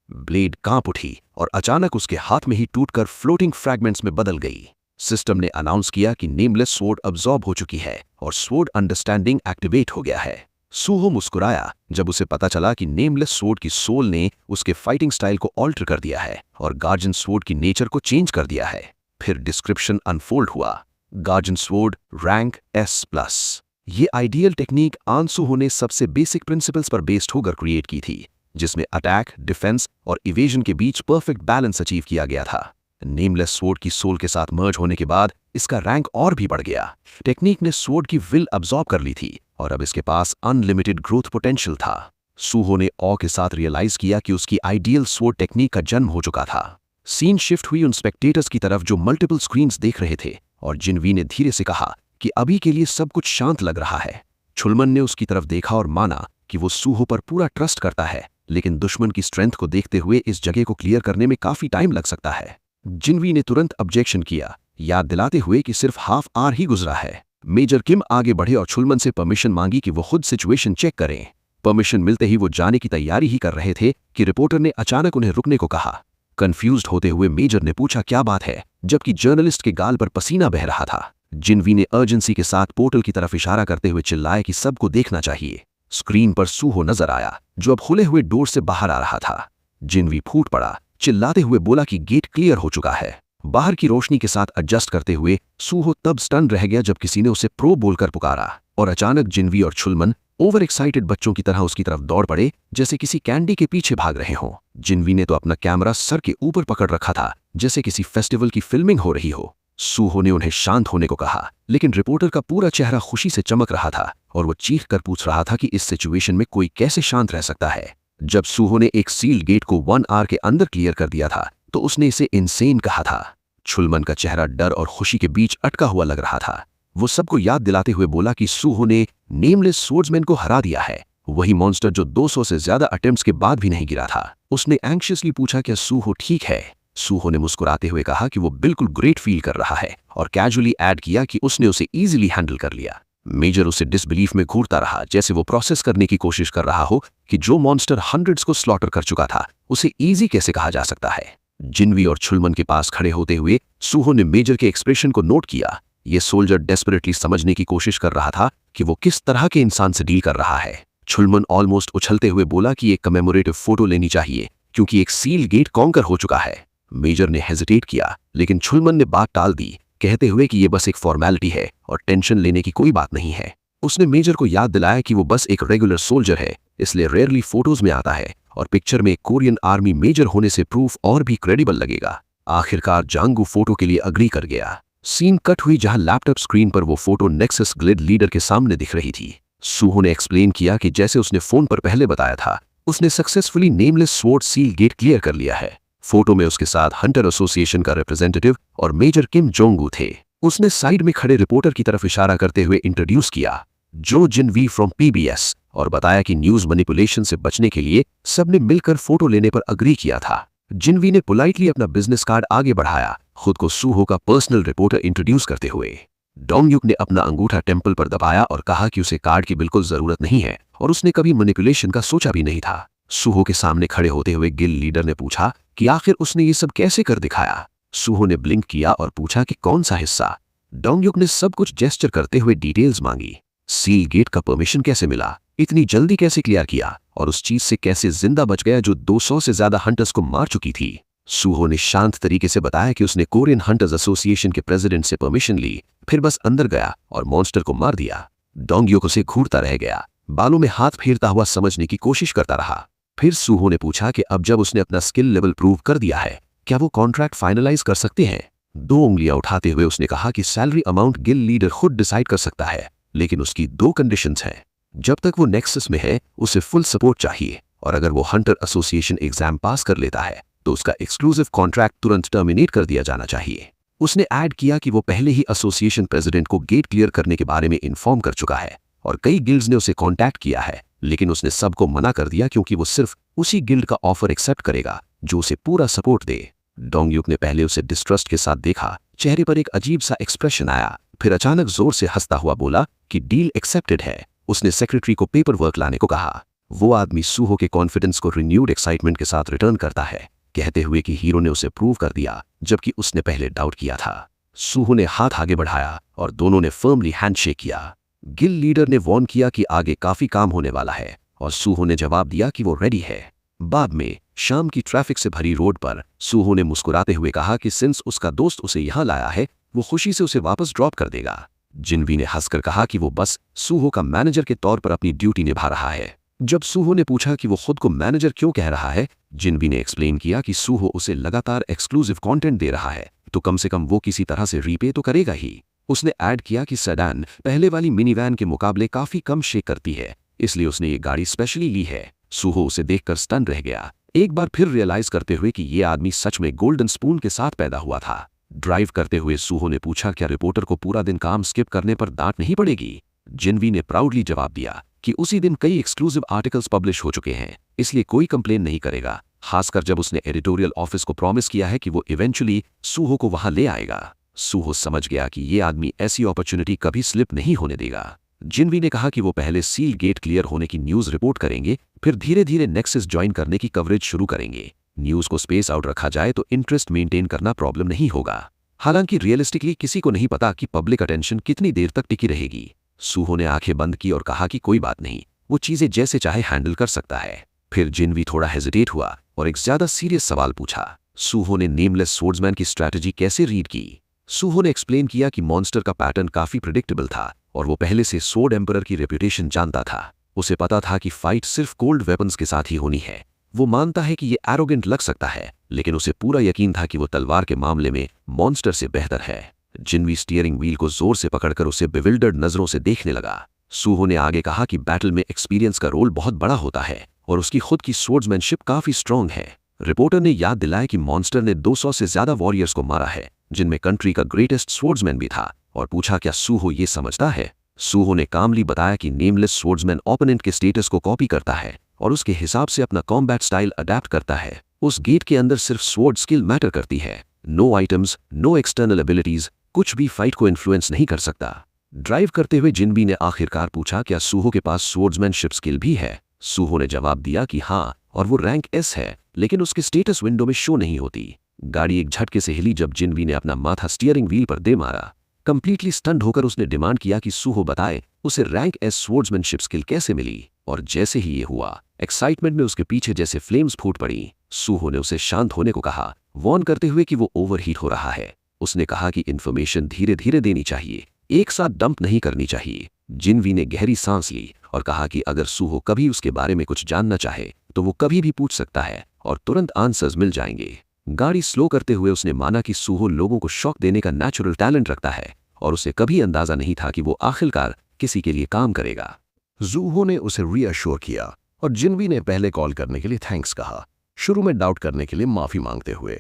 Blade कांप उठी और अचानक उसके हाथ में ही टूटकर फ्लोटिंग फ्रैगमेंट्स में बदल गई। सिस्टम ने अनाउंस किया कि नेमलेस स्वॉर्ड अब्सॉर्ब हो चुकी है और स्वॉर्ड अंडरस्टैंडिंग एक्टिवेट हो गया है। सूहो मुस्कुराया जब उसे पता चला कि नेमलेस स्वॉर्ड की सोल ने उसके फाइटिंग स्टाइल को ऑल्टर कर दिया है और गार्जियन स्वॉर्ड की नेचर को चेंज कर दिया है। फिर डिस्क्रिप्शन अनफोल्ड हुआ, गार्जियन स्वॉर्ड, रैंक S+। ये आइडियल टेक्निक सूहो ने सबसे बेसिक प्रिंसिपल्स पर बेस्ड होकर क्रिएट की थी, जिसमें अटैक, डिफेंस और इवेजन के बीच परफेक्ट बैलेंस अचीव किया गया था। नेमलेस स्वॉर्ड की सोल के साथ मर्ज होने के बाद इसका रैंक और भी बढ़ गया। टेक्निक ने स्वॉर्ड की विल अब्सॉर्ब कर ली थी और अब इसके पास अनलिमिटेड ग्रोथ पोटेंशियल था। सूहो ने ऑ के साथ रियलाइज किया कि उसकी आइडियल स्वॉर्ड टेक्निक का जन्म हो चुका था। सीन शिफ्ट हुई उन स्पेक्टेटर्स की तरफ जो मल्टीपल स्क्रीन्स देख रहे थे, और जिनवी ने धीरे से कहा कि अभी के लिए सब कुछ शांत लग रहा है। छुलमन ने उसकी तरफ देखा और माना कि वो सूहो पर पूरा ट्रस्ट करता है, लेकिन दुश्मन की स्ट्रेंथ को देखते हुए इस जगह को क्लियर करने में काफी टाइम लग सकता है। जिनवी ने तुरंत ऑब्जेक्शन किया, याद दिलाते हुए कि सिर्फ हाफ आवर ही गुजरा है। मेजर किम आगे बढ़े और छुलमन से परमिशन मांगी कि वो खुद सिचुएशन चेक करें। परमिशन मिलते ही वो जाने की तैयारी ही कर रहे थे कि रिपोर्टर ने अचानक उन्हें रुकने को कहा। कंफ्यूज्ड होते हुए मेजर ने पूछा क्या बात है, जबकि जर्नलिस्ट के गाल पर पसीना बह रहा था। जिनवी ने अर्जेंसी के साथ पोर्टल की तरफ इशारा करते हुए चिल्लाया कि सबको देखना चाहिए। स्क्रीन पर सूहो नजर आया जो अब खुले हुए डोर से बाहर आ रहा था। जिनवी फूट पड़ा, चिल्लाते हुए बोला कि गेट क्लियर हो चुका है। बाहर की रोशनी के साथ एडजस्ट करते हुए सूहो तब स्टन रह गया जब किसी ने उसे प्रो बोलकर पुकारा, और अचानक जिनवी और छुलमन ओवर एक्साइटेड बच्चों की तरह उसकी तरफ दौड़ पड़े जैसे किसी कैंडी के पीछे भाग रहे हों। जिनवी ने तो अपना कैमरा सर के ऊपर पकड़ रखा था जैसे किसी फेस्टिवल की फिल्मिंग हो रही हो। सूहो ने उन्हें शांत होने को कहा, लेकिन रिपोर्टर का पूरा चेहरा खुशी से चमक रहा था और वो चीख कर पूछ रहा था कि इस सिचुएशन में कोई कैसे शांत रह सकता है। जब सूहो ने एक सील्ड गेट को 1 आवर के अंदर क्लियर कर दिया था तो उसने इसे इनसेन कहा था। छुलमन का चेहरा डर और खुशी के बीच अटका हुआ लग रहा था। वो सबको याद दिलाते हुए बोला कि सूहो ने नेमलेस स्वॉर्ड्समैन को हरा दिया है, वही मॉन्स्टर जो 200 से ज्यादा अटेम्प्ट्स के बाद भी नहीं गिरा था। उसने एंग्शियसली पूछा क्या सूहो ठीक है। सूहो ने मुस्कुराते हुए कहा कि वो बिल्कुल ग्रेट फील कर रहा है और कैजुअली ऐड किया कि उसने उसे इजीली हैंडल कर लिया। मेजर उसे डिसबिलीफ में घूरता रहा, जैसे वो प्रोसेस करने की कोशिश कर रहा हो कि जो मॉन्स्टर हंड्रेड्स को स्लॉटर कर चुका था उसे इजी कैसे कहा जा सकता है। जिनवी और छुलमन के पास खड़े होते हुए सूहो ने मेजर के एक्सप्रेशन को नोट किया। ये सोल्जर डेस्परेटली समझने की कोशिश कर रहा था कि वो किस तरह के इंसान से डील कर रहा है। छुलमन ऑलमोस्ट उछलते हुए बोला कि एक कमेमोरेटिव फोटो लेनी चाहिए क्योंकि एक सील गेट कॉन्कर हो चुका है। मेजर ने हेजिटेट किया, लेकिन छुलमन ने बात टाल दी, कहते हुए कि ये बस एक फॉर्मेलिटी है और टेंशन लेने की कोई बात नहीं है। उसने मेजर को याद दिलाया कि वो बस एक रेगुलर सोल्जर है, इसलिए रेयरली फोटोज में आता है और पिक्चर में कोरियन आर्मी मेजर होने से प्रूफ और भी क्रेडिबल लगेगा। आखिरकार जांगू फोटो के लिए अग्री कर गया। सीन कट हुई जहां लैपटॉप स्क्रीन पर वो फोटो नेक्सस ग्लिड लीडर के सामने दिख रही थी। सूहो ने एक्सप्लेन किया कि जैसे उसने फोन पर पहले बताया था, उसने successfully nameless sword seal get clear कर लिया है। फोटो में उसके साथ हंटर एसोसिएशन का रिप्रेजेंटेटिव और मेजर किम जोंगू थे। उसने साइड में खड़े रिपोर्टर की तरफ इशारा करते हुए इंट्रोड्यूस किया, जो जिनवी फ्रॉम पीबीएस, और बताया कि न्यूज मैनिपुलेशन से बचने के लिए सबने मिलकर फोटो लेने पर अग्री किया था। जिनवी ने पोलाइटली अपना बिजनेस कार्ड आगे बढ़ाया, खुद को सूहो का पर्सनल रिपोर्टर इंट्रोड्यूस करते हुए। डोंगयुक ने अपना अंगूठा टेम्पल पर दबाया और कहा कि उसे कार्ड की बिल्कुल जरूरत नहीं है और उसने कभी मैनिपुलेशन का सोचा भी नहीं था। सूहो के सामने खड़े होते हुए गिल लीडर ने पूछा कि आखिर उसने ये सब कैसे कर दिखाया। सूहो ने ब्लिंक किया और पूछा कि कौन सा हिस्सा। डोंगयुक ने सब कुछ जेस्चर करते हुए डिटेल्स मांगी। सील गेट का परमिशन कैसे मिला, इतनी जल्दी कैसे क्लियर किया, और उस चीज से कैसे जिंदा बच गया जो 200 से ज्यादा हंटर्स को मार चुकी थी। सूहो ने शांत तरीके से बताया कि उसने कोरियन हंटर्स एसोसिएशन के प्रेसिडेंट से परमिशन ली, फिर बस अंदर गया और मॉन्स्टर को मार दिया। डोंगयुक उसे घूरता रह गया, बालों में हाथ फेरता हुआ समझने की कोशिश करता रहा। फिर सूहो ने पूछा कि अब जब उसने अपना स्किल लेवल प्रूव कर दिया है, क्या वो कॉन्ट्रैक्ट फाइनलाइज कर सकते हैं। 2 उंगलियां उठाते हुए उसने कहा कि सैलरी अमाउंट गिल लीडर खुद डिसाइड कर सकता है, लेकिन उसकी 2 कंडीशंस हैं। जब तक वो नेक्सस में है उसे फुल सपोर्ट चाहिए, और अगर वो हंटर एसोसिएशन एग्जाम पास कर लेता है तो उसका एक्सक्लूसिव कॉन्ट्रैक्ट तुरंत टर्मिनेट कर दिया जाना चाहिए। उसने ऐड किया कि वो पहले ही एसोसिएशन प्रेसिडेंट को गेट क्लियर करने के बारे में इन्फॉर्म कर चुका है और कई गिल्ड्स ने उसे कॉन्टैक्ट किया है, लेकिन उसने सबको मना कर दिया क्योंकि वो सिर्फ उसी गिल्ड का ऑफर एक्सेप्ट करेगा जो उसे पूरा सपोर्ट दे। डोंगयुक ने पहले उसे डिस्ट्रस्ट के साथ देखा, चेहरे पर एक अजीब सा एक्सप्रेशन आया, फिर अचानक जोर से हंसता हुआ बोला कि डील एक्सेप्टेड है। उसने सेक्रेटरी को पेपर वर्क लाने को कहा। वो आदमी सूहो के कॉन्फिडेंस को रिन्यूड एक्साइटमेंट के साथ रिटर्न करता है, कहते हुए कि हीरो ने उसे प्रूव कर दिया जबकि उसने पहले डाउट किया था। सूहो ने हाथ आगे बढ़ाया और दोनों ने फर्मली हैंडशेक किया। गिल लीडर ने वॉर्न किया कि आगे काफी काम होने वाला है और सूहो ने जवाब दिया कि वो रेडी है। बाद में शाम की ट्रैफिक से भरी रोड पर सूहो ने मुस्कुराते हुए कहा कि सिंस उसका दोस्त उसे यहां लाया है वो खुशी से उसे वापस ड्रॉप कर देगा। जिनवी ने हंसकर कहा कि वो बस सूहो का मैनेजर के तौर पर अपनी ड्यूटी निभा रहा है। जब सूहो ने पूछा कि वो खुद को मैनेजर क्यों कह रहा है, जिनवी ने एक्सप्लेन किया कि सूहो उसे लगातार एक्सक्लूसिव कंटेंट दे रहा है तो कम से कम वो किसी तरह से रीपे तो करेगा ही। उसने ऐड किया कि सेडान पहले वाली मिनीवैन के मुकाबले काफी कम शेक करती है, इसलिए उसने ये गाड़ी स्पेशली ली है। सूहो उसे देखकर स्टन रह गया, एक बार फिर रियलाइज करते हुए कि ये आदमी सच में गोल्डन स्पून के साथ पैदा हुआ था। ड्राइव करते हुए सूहो ने पूछा क्या रिपोर्टर को पूरा दिन काम स्किप करने पर डांट नहीं पड़ेगी। जिनवी ने प्राउडली जवाब दिया कि उसी दिन कई एक्सक्लूसिव आर्टिकल्स पब्लिश हो चुके हैं, इसलिए कोई कंप्लेन नहीं करेगा, खासकर जब उसने एडिटोरियल ऑफिस को प्रॉमिस किया है कि वो इवेंचुअली सूहो को वहां ले आएगा। सूहो समझ गया कि ये आदमी ऐसी अपॉर्चुनिटी कभी स्लिप नहीं होने देगा। जिनवी ने कहा कि वो पहले सील गेट क्लियर होने की न्यूज रिपोर्ट करेंगे, फिर धीरे धीरे नेक्सस ज्वाइन करने की कवरेज शुरू करेंगे। न्यूज को स्पेस आउट रखा जाए तो इंटरेस्ट मेंटेन करना प्रॉब्लम नहीं होगा। हालांकि रियलिस्टिकली किसी को नहीं पता कि पब्लिक अटेंशन कितनी देर तक टिकी रहेगी। सूहो ने आंखें बंद की और कहा कि कोई बात नहीं, वो चीजें जैसे चाहे हैंडल कर सकता है। फिर जिनवी थोड़ा हेजिटेट हुआ और एक ज्यादा सीरियस सवाल पूछा। सूहो ने नेमलेस स्वॉर्ड्समैन की स्ट्रैटेजी कैसे रीड की। सूहो ने एक्सप्लेन किया कि मॉन्स्टर का पैटर्न काफी प्रिडिक्टेबल था और वो पहले से स्वॉर्ड एम्परर की रेपुटेशन जानता था। उसे पता था कि फाइट सिर्फ कोल्ड वेपन्स के साथ ही होनी है। वो मानता है कि ये एरोगेंट लग सकता है, लेकिन उसे पूरा यकीन था कि वो तलवार के मामले में मॉन्स्टर से बेहतर है। जिनवी स्टीयरिंग व्हील को जोर से पकड़कर उसे बिविल्डर्ड नजरों से देखने लगा। सूहो ने आगे कहा कि बैटल में एक्सपीरियंस का रोल बहुत बड़ा होता है और उसकी खुद की स्वॉर्ड्समैनशिप काफी स्ट्रांग है। रिपोर्टर ने याद दिलाया कि मॉन्स्टर ने 200 से ज्यादा वॉरियर्स को मारा है, जिनमें कंट्री का ग्रेटेस्ट स्वॉर्ड्समैन भी था, और पूछा क्या सूहो ये समझता है। सूहो ने कामली बताया कि नेमलेस स्वॉर्ड्समैन ओपोनेंट के स्टेटस को कॉपी करता है और उसके हिसाब से अपना कॉम्बैट स्टाइल अडेप्ट करता है। उस गेट के अंदर सिर्फ स्वॉर्ड स्किल मैटर करती है, no items, no external abilities, कुछ भी फाइट को इन्फ्लुएंस नहीं कर सकता। ड्राइव करते हुए जिनवी ने आखिरकार पूछा क्या सूहो के पास स्वॉर्ड्समैनशिप स्किल भी है। सूहो ने जवाब दिया कि हाँ, और वो रैंक एस है, लेकिन उसके स्टेटस विंडो में शो नहीं होती। गाड़ी एक झटके से हिली जब जिनवी ने अपना माथा स्टीयरिंग व्हील पर दे मारा। कंप्लीटली स्टन्ड होकर उसने डिमांड किया कि सूहो बताए उसे रैंक एस स्वॉर्ड्समैनशिप स्किल कैसे मिली, और जैसे ही ये हुआ एक्साइटमेंट में उसके पीछे जैसे फ्लेम्स फूट पड़ी। सूहो ने उसे शांत होने को कहा, वॉर्न करते हुए कि वो ओवरहीट हो रहा है। उसने कहा कि इन्फॉर्मेशन धीरे धीरे देनी चाहिए, एक साथ डंप नहीं करनी चाहिए। जिनवी ने गहरी सांस ली और कहा कि अगर सूहो कभी उसके बारे में कुछ जानना चाहे तो वो कभी भी पूछ सकता है और तुरंत आंसर्स मिल जाएंगे। गाड़ी स्लो करते हुए उसने माना कि सूहो लोगों को शॉक देने का नेचुरल टैलेंट रखता है और उसे कभी अंदाजा नहीं था कि वो आखिरकार किसी के लिए काम करेगा। जूहो ने उसे रीअश्योर किया और जिनवी ने पहले कॉल करने के लिए थैंक्स कहा। शुरू में डाउट करने के लिए माफी मांगते हुए।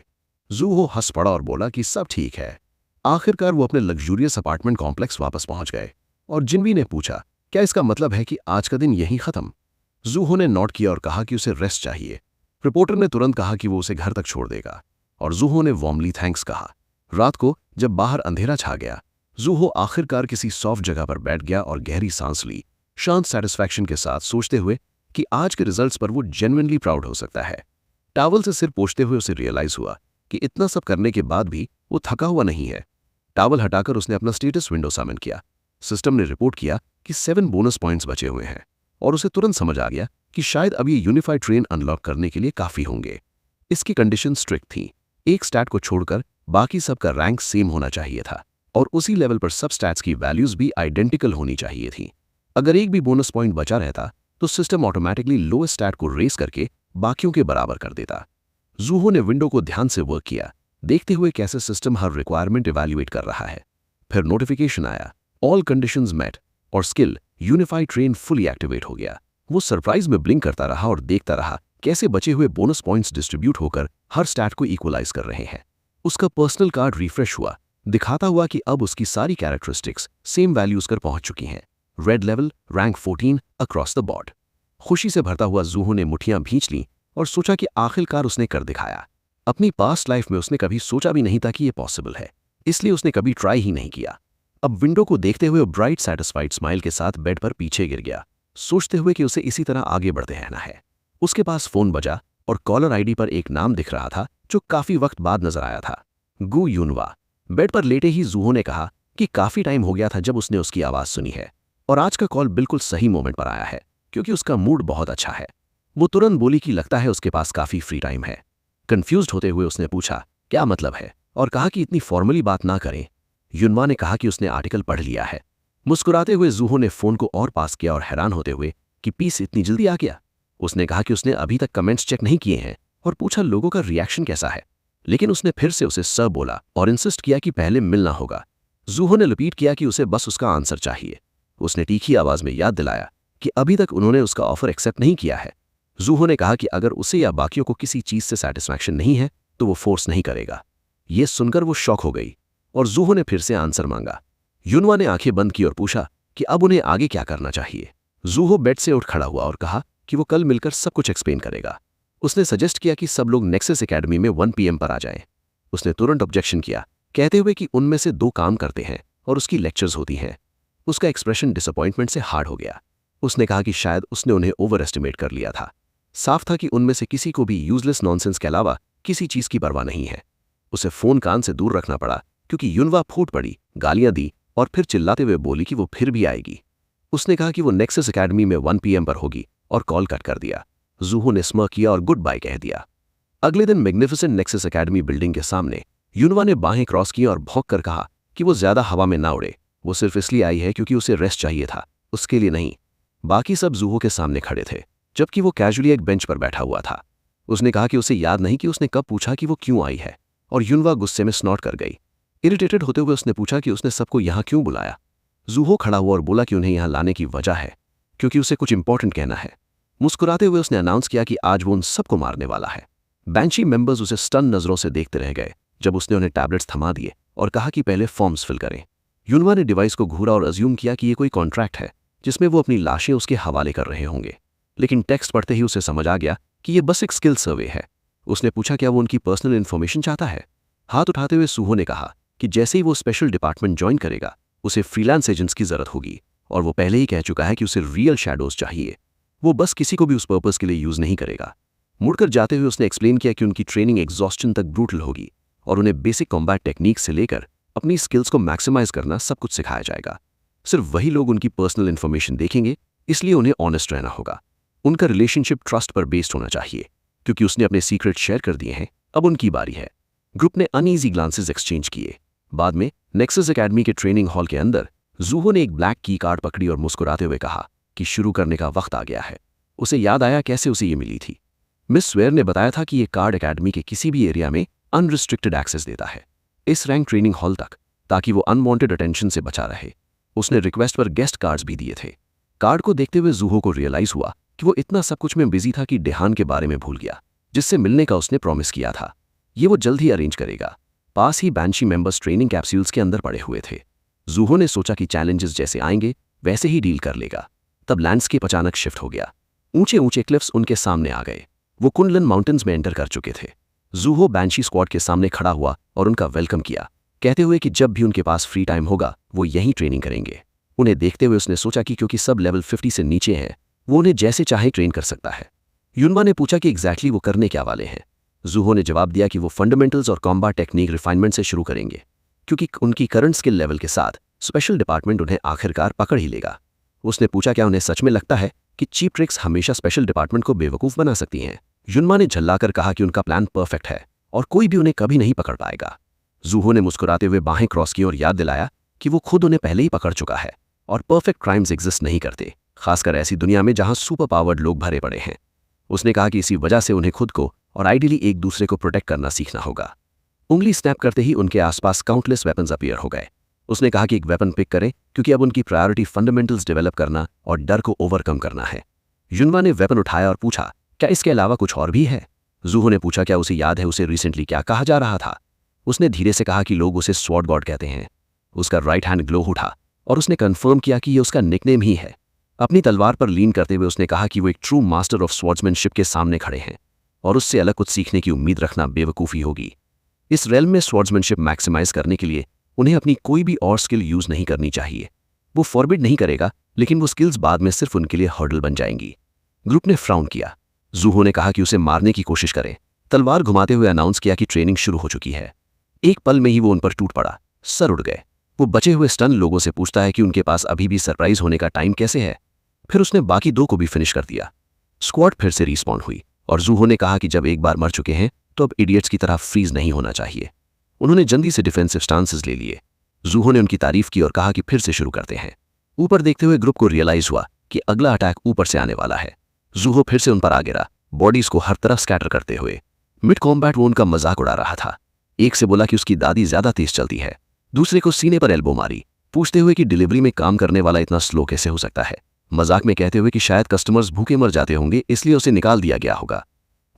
जूहो हंस पड़ा और बोला कि सब ठीक है। आखिरकार वो अपने लग्जूरियस अपार्टमेंट कॉम्प्लेक्स वापस पहुंच गए और जिन्वी ने पूछा, क्या इसका मतलब है कि आज का दिन यहीं खत्म? जूहो ने नोट किया और कहा कि उसे रेस्ट चाहिए। रिपोर्टर ने तुरंत कहा कि वो उसे घर तक छोड़ देगा और जूहो ने वार्मली थैंक्स कहा। रात को जब बाहर अंधेरा छा गया, जूहो आखिरकार किसी सॉफ्ट जगह पर बैठ गया और गहरी सांस ली, शांत सेटिस्फैक्शन के साथ, सोचते हुए कि आज के रिजल्ट्स पर वो जेन्युइनली प्राउड हो सकता है। टॉवल से सिर पोंछते हुए उसे रियलाइज हुआ कि इतना सब करने के बाद भी वो थका हुआ नहीं है। टॉवल हटाकर उसने अपना स्टेटस विंडो सामन किया। सिस्टम ने रिपोर्ट किया कि 7 बोनस पॉइंट्स बचे हुए हैं और उसे तुरंत समझ आ गया कि शायद अब ये यूनिफाइड ट्रेन अनलॉक करने के लिए काफी होंगे। इसकी कंडीशन स्ट्रिक्ट थी। एक स्टैट को छोड़कर बाकी सबका रैंक सेम होना चाहिए था और उसी लेवल पर सब स्टैट्स की वैल्यूज भी आइडेंटिकल होनी चाहिए थी। अगर एक भी बोनस पॉइंट बचा रहता तो सिस्टम ऑटोमेटिकली लोएस्ट स्टैट को रेस करके बाकियों के बराबर कर देता। जूहो ने विंडो को ध्यान से वर्क किया, देखते हुए कैसे सिस्टम हर रिक्वायरमेंट इवैल्यूएट कर रहा है। फिर नोटिफिकेशन आया, ऑल कंडीशंस मेट, और skill unified train fully activate हो गया। वो सरप्राइज में ब्लिंक करता रहा और देखता रहा कैसे बचे हुए बोनस पॉइंट्स डिस्ट्रीब्यूट होकर हर स्टैट को इक्वलाइज कर रहे हैं। उसका पर्सनल कार्ड रिफ्रेश हुआ, दिखाता हुआ कि अब उसकी सारी कैरेक्टरिस्टिक्स सेम वैल्यूज कर पहुंच चुकी हैं। Red level, rank 14 across the board. खुशी से भरता हुआ जूहो ने मुठियां भींच लीं और सोचा कि आखिरकार उसने कर दिखाया। अपनी पास्ट लाइफ में उसने कभी सोचा भी नहीं था कि ये पॉसिबल है, इसलिए उसने कभी ट्राई ही नहीं किया। अब विंडो को देखते हुए ब्राइट सैटिस्फाइड स्माइल के साथ बेड पर पीछे गिर गया, सोचते हुए कि उसे इसी तरह आगे बढ़ते रहना है। उसके पास फोन बजा और कॉलर आईडी पर एक नाम दिख रहा था जो काफी वक्त बाद नजर आया था, गु यूनवा। बेड पर लेटे ही जूहो ने कहा कि काफी टाइम हो गया था जब उसने उसकी आवाज सुनी है और आज का कॉल बिल्कुल सही मोमेंट पर आया है क्योंकि उसका मूड बहुत अच्छा है। वो तुरंत बोली कि लगता है उसके पास काफी फ्री टाइम है। कंफ्यूज्ड होते हुए उसने पूछा, क्या मतलब है, और कहा कि इतनी फॉर्मली बात ना करें। युनवा ने कहा कि उसने आर्टिकल पढ़ लिया है। मुस्कुराते हुए जूहो ने फोन को और पास किया और हैरान होते हुए कि पीस इतनी जल्दी आ गया। उसने कहा कि उसने अभी तक कमेंट्स चेक नहीं किए हैं और पूछा लोगों का रिएक्शन कैसा है, लेकिन उसने फिर से उसे सर बोला और इंसिस्ट किया कि पहले मिलना होगा। जूहो ने रिपीट किया कि उसे बस उसका आंसर चाहिए। उसने तीखी आवाज में याद दिलाया कि अभी तक उन्होंने उसका ऑफर एक्सेप्ट नहीं किया है। जूहो ने कहा कि अगर उसे या बाकियों को किसी चीज से सेटिस्फैक्शन नहीं है तो वो फोर्स नहीं करेगा। ये सुनकर वो शॉक हो गई और जूहो ने फिर से आंसर मांगा। युनवा ने आंखें बंद की और पूछा कि अब उन्हें आगे क्या करना चाहिए। जूहो बेड से उठ खड़ा हुआ और कहा कि वो कल मिलकर सब कुछ एक्सप्लेन करेगा। उसने सजेस्ट किया कि सब लोग नेक्सस एकेडमी में 1 PM पर आ जाएं। उसने तुरंत ऑब्जेक्शन किया, कहते हुए कि उनमें से 2 काम करते हैं और उसकी लेक्चर्स होती हैं। उसका एक्सप्रेशन डिसअपॉइंटमेंट से हार्ड हो गया। उसने कहा कि शायद उसने उन्हें ओवर एस्टिमेट कर लिया था। साफ था कि उनमें से किसी को भी यूजलेस नॉनसेंस के अलावा किसी चीज की परवाह नहीं है। उसे फोन कान से दूर रखना पड़ा क्योंकि युनवा फूट पड़ी, गालियां दी और फिर चिल्लाते हुए बोली कि वो फिर भी आएगी। उसने कहा कि वो नेक्सस एकेडमी में 1 PM पर होगी और कॉल कट कर दिया। जूहो ने स्मर्क किया और गुड बाय कह दिया। अगले दिन मैग्निफिसेंट नेक्सस एकेडमी बिल्डिंग के सामने युनवा ने बाहें क्रॉस की और भौंक कर कहा कि वो ज्यादा हवा में ना उड़े। वो सिर्फ इसलिए आई है क्योंकि उसे रेस्ट चाहिए था, उसके लिए नहीं। बाकी सब जूहो के सामने खड़े थे जबकि वो कैजुअली एक बेंच पर बैठा हुआ था। उसने कहा कि उसे याद नहीं कि उसने कब पूछा कि वो क्यों आई है और युनवा गुस्से में स्नॉट कर गई। इरिटेटेड होते हुए उसने पूछा कि उसने सबको यहाँ क्यों बुलाया। जूहो खड़ा हुआ और बोला कि उन्हें यहाँ लाने की वजह है क्योंकि उसे कुछ इंपॉर्टेंट कहना है। मुस्कुराते हुए उसने अनाउंस किया कि आज वो उन सबको मारने वाला है। बैंची मेंबर्स उसे स्टन नजरों से देखते रह गए जब उसने उन्हें टैबलेट्स थमा दिए और कहा कि पहले फॉर्म्स फिल करें। युनवा ने डिवाइस को घूरा और अज्यूम किया कि ये कोई कॉन्ट्रैक्ट है जिसमें वो अपनी लाशें उसके हवाले कर रहे होंगे, लेकिन टेक्स्ट पढ़ते ही उसे समझ आ गया कि ये बस एक स्किल सर्वे है। उसने पूछा क्या वो उनकी पर्सनल इन्फॉर्मेशन चाहता है। हाथ उठाते हुए सूहो ने कहा कि जैसे ही वो स्पेशल डिपार्टमेंट ज्वाइन करेगा उसे फ्रीलांस एजेंट्स की जरूरत होगी और वो पहले ही कह चुका है कि उसे रियल शैडोज चाहिए। वो बस किसी को भी उस पर्पस के लिए यूज नहीं करेगा। मुड़कर जाते हुए उसने एक्सप्लेन किया कि उनकी ट्रेनिंग एग्जॉस्शन तक ब्रूटल होगी और उन्हें बेसिक कॉम्बैट टेक्निक से लेकर अपनी स्किल्स को मैक्सिमाइज करना सब कुछ सिखाया जाएगा। सिर्फ वही लोग उनकी पर्सनल इन्फॉर्मेशन देखेंगे, इसलिए उन्हें ऑनेस्ट रहना होगा। उनका रिलेशनशिप ट्रस्ट पर बेस्ड होना चाहिए क्योंकि उसने अपने सीक्रेट शेयर कर दिए हैं। अब उनकी बारी है। ग्रुप ने अनईजी ग्लांसेस एक्सचेंज किए। बाद में नेक्सस एकेडमी के ट्रेनिंग हॉल के अंदर जूहो ने एक ब्लैक की कार्ड पकड़ी और मुस्कुराते हुए कहा कि शुरू करने का वक्त आ गया है। उसे याद आया कैसे उसे ये मिली थी। मिस स्वेयर ने बताया था कि ये कार्ड एकेडमी के किसी भी एरिया में अनरिस्ट्रिक्टेड एक्सेस देता है, इस रैंक ट्रेनिंग हॉल तक, ताकि वो अनवांटेड अटेंशन से बचा रहे। उसने रिक्वेस्ट पर गेस्ट कार्ड्स भी दिए थे। कार्ड को देखते हुए जूहो को रियलाइज हुआ कि वो इतना सब कुछ में बिजी था कि डेहान के बारे में भूल गया। जिससे मिलने का उसने प्रॉमिस किया था। ये वो जल्द ही अरेंज करेगा। पास ही बैंशी मेंबर्स ट्रेनिंग कैप्सूल्स के अंदर पड़े हुए थे। जूहो ने सोचा कि चैलेंजेस जैसे आएंगे वैसे ही डील कर लेगा। तब लैंडस्केप अचानक शिफ्ट हो गया। ऊंचे ऊंचे क्लिफ्स उनके सामने आ गए। वो कुनलन माउंटेन्स में एंटर कर चुके थे। जूहो बैंशी स्क्वाड के सामने खड़ा हुआ और उनका वेलकम किया, कहते हुए कि जब भी उनके पास फ्री टाइम होगा वो यहीं ट्रेनिंग करेंगे। उन्हें देखते हुए उसने सोचा कि क्योंकि सब लेवल 50 से नीचे हैं, वो उन्हें जैसे चाहे ट्रेन कर सकता है। युनवा ने पूछा कि एग्जैक्टली वो करने क्या वाले हैं। जूहो ने जवाब दिया कि वो फंडामेंटल्स और कॉम्बैट टेक्निक रिफाइनमेंट से शुरू करेंगे, क्योंकि उनकी करंट स्किल लेवल के साथ स्पेशल डिपार्टमेंट उन्हें आखिरकार पकड़ ही लेगा। उसने पूछा क्या उन्हें सच में लगता है कि चीप ट्रिक्स हमेशा स्पेशल डिपार्टमेंट को बेवकूफ़ बना सकती हैं। युनवा ने झल्लाकर कहा कि उनका प्लान परफेक्ट है और कोई भी उन्हें कभी नहीं पकड़ पाएगा। जूहो ने मुस्कुराते हुए बाहें क्रॉस की और याद दिलाया कि वो खुद उन्हें पहले ही पकड़ चुका है और परफेक्ट क्राइम्स एग्जिस्ट नहीं करते, खासकर ऐसी दुनिया में जहां सुपर पावर्ड लोग भरे पड़े हैं। उसने कहा कि इसी वजह से उन्हें खुद को और आइडियली एक दूसरे को प्रोटेक्ट करना सीखना होगा। उंगली स्नैप करते ही उनके आसपास काउंटलेस वेपन्स अपीयर हो गए। उसने कहा कि एक वेपन पिक करें, क्योंकि अब उनकी प्रायोरिटी फंडामेंटल्स डेवलप करना और डर को ओवरकम करना है। युनवा ने वेपन उठाया और पूछा क्या इसके अलावा कुछ और भी है। जूहो ने पूछा क्या उसे याद है उसे रिसेंटली क्या कहा जा रहा था। उसने धीरे से कहा कि लोग उसे स्वॉर्ड गॉड कहते हैं। उसका राइट हैंड ग्लो उठा और उसने कंफर्म किया कि ये उसका निकनेम ही है। अपनी तलवार पर लीन करते हुए उसने कहा कि वो एक ट्रू मास्टर ऑफ स्वॉर्ड्समैनशिप के सामने खड़े हैं और उससे अलग कुछ सीखने की उम्मीद रखना बेवकूफ़ी होगी। इस रेल में स्वॉर्ड्समैनशिप मैक्सिमाइज करने के लिए उन्हें अपनी कोई भी और स्किल यूज नहीं करनी चाहिए। वो फॉरबिड नहीं करेगा, लेकिन वो स्किल्स बाद में सिर्फ उनके लिए हर्डल बन जाएंगी। ग्रुप ने फ्राउन किया। जूहो ने कहा कि उसे मारने की कोशिश करे। तलवार घुमाते हुए अनाउंस किया कि ट्रेनिंग शुरू हो चुकी है। एक पल में ही वो उन पर टूट पड़ा, सर उड़ गए। वो बचे हुए स्टन लोगों से पूछता है कि उनके पास अभी भी सरप्राइज होने का टाइम कैसे है। फिर उसने बाकी दो को भी फिनिश कर दिया। स्क्वाड फिर से रिस्पॉन्ड हुई और जूहो ने कहा कि जब एक बार मर चुके हैं तो अब इडियट्स की तरह फ्रीज नहीं होना चाहिए। उन्होंने जल्दी से डिफेंसिव स्टांसेस ले लिए। जूहो ने उनकी तारीफ की और कहा कि फिर से शुरू करते हैं। ऊपर देखते हुए ग्रुप को रियलाइज हुआ कि अगला अटैक ऊपर से आने वाला है। जूहो फिर से उन पर आ गिरा, बॉडीज को हर तरफ स्कैटर करते हुए। मिड कॉम्बैट वो उनका मजाक उड़ा रहा था। एक से बोला कि उसकी दादी ज्यादा तेज चलती है, दूसरे को सीने पर एल्बो मारी, पूछते हुए कि डिलीवरी में काम करने वाला इतना स्लो कैसे हो सकता है, मजाक में कहते हुए कि शायद कस्टमर्स भूखे मर जाते होंगे इसलिए उसे निकाल दिया गया होगा।